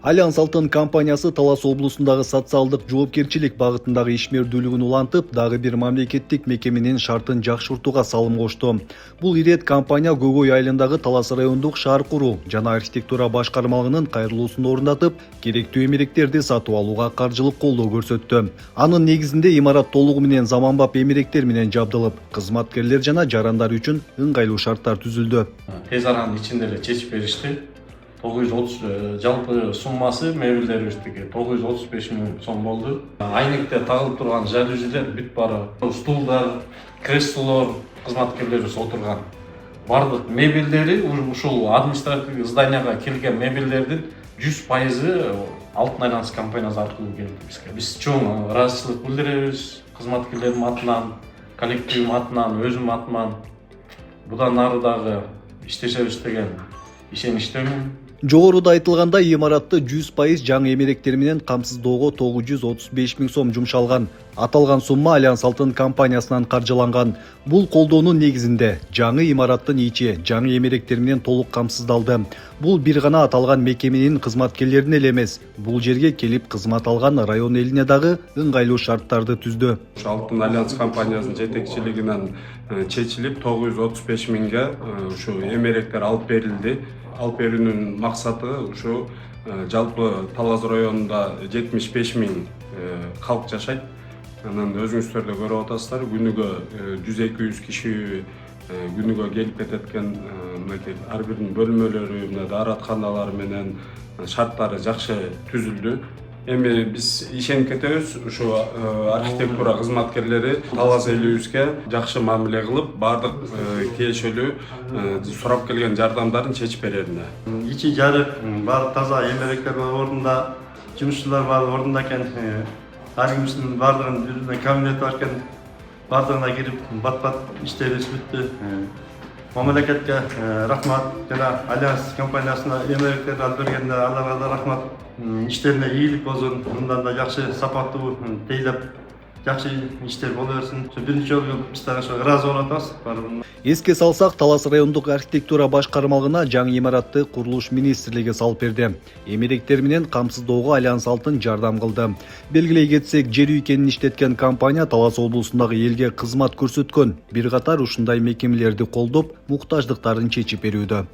Альянс Алтын компаниясы Талас облусундагы социалдык жоопкерчилик багытындагы ишмердүүлүгүн улантып, дагы бир мамлекеттик мекеменин шартын жакшыртууга салым кошту. Бул ирет компания Көкөй айылындагы Талас райондук шаар куруу жана архитектура башкармалыгынын кайрылуусун орнотуп, керектүү эмеректерди сатып алууга каржылык колдоо көрсөттү. Анын негизинде имарат толугу менен заманбап эмеректер менен жабдылып, кызматкерлер жана жарандар үчүн ыңгайлуу шарттар түзүлдү. Тез аранын ичинде эле чечип беришти. 930 жалпы суммасы мебелдерибиздики 935 миң сом болду. Айнекте тагылып турган жалюзилер бүт бары, стулдар, креслолор, кызматкерлерибиз отурган. Бардык мебелдери ушул административдик зданияга келген мебелдердин 100% Алтын айланс компаниясы аркылуу келди бизге. Биз чоң ыраазычылык билдиребиз кызматкерлердин атынан, коллективим атынан, өзүм атынан. Будан ары дагы иштешебиз деген ишеничтемин. Жогоруда айтылганда имаратты 100% жаңы эмеректер менен камсыздоого 935 миң сом жумшалган. Аталган сумма Альянс Алтын компаниясынан каржыланган. Бул колдоонун негизинде жаңы имараттын ичи жаңы эмеректер менен толук камсыздалды. Бул бир гана аталган мекеменин кызматкерлерине эле эмес, бул жерге келип кызмат алган район элине дагы ыңгайлуу шарттарды түздү. Алтын Альянс компаниясынын жетекчилигинен чечилип 935 миңге ушу эмеректер алып берилди. Алып берүүнүн максаты ушу жалпы Талас районунда 75 миң калк жашайт. Анан өзүңүздөр да көрүп атасыздар, күнүгө 100-200 киши күнүгө келип кетет экен. Ар биринин бөлмөлөрү, мына дааратканалары менен шарттары жакшы түзүлдү. Эми биз ишенип кетебиз, ушу архитектура кызматкерлери Талас элибизге жакшы мамиле кылып, бардык тиешелүү сурап келген жардамдарын чечип берерине. Ичи жарык, баары таза, эмеректер ордунда, жумушчулар баары ордунда экен. Ар кимдин баардыгынын өзүнүн кабинети бар экен. Баардыгына кирип, бат-бат иштерибиз бүттү. Мамлекетке рахмат, жана Альянс компаниясына эмеректерди алып бергенде аларга да рахмат. İşlerine iyilik olsun, bundan da жақсы сапаттуу тейлеп, жақсы иштер боло берсин. Биринчи жолу биз дагы ыраазы болуп атабыз. Эске салсак, Талас райондук архитектура башкармалыгына жаңы имаратты Курулуш министрлиги салып берди. Эмеректер менен камсыздоого Альянс Алтын жардам кылды. Белгилей кетсек, жер үйкенин иштеткен компания Талас облусундагы элге кызмат көрсөткөн. Бир катар ушундай мекемелерди колдоп, муктаждыктарын чечип берүүдө.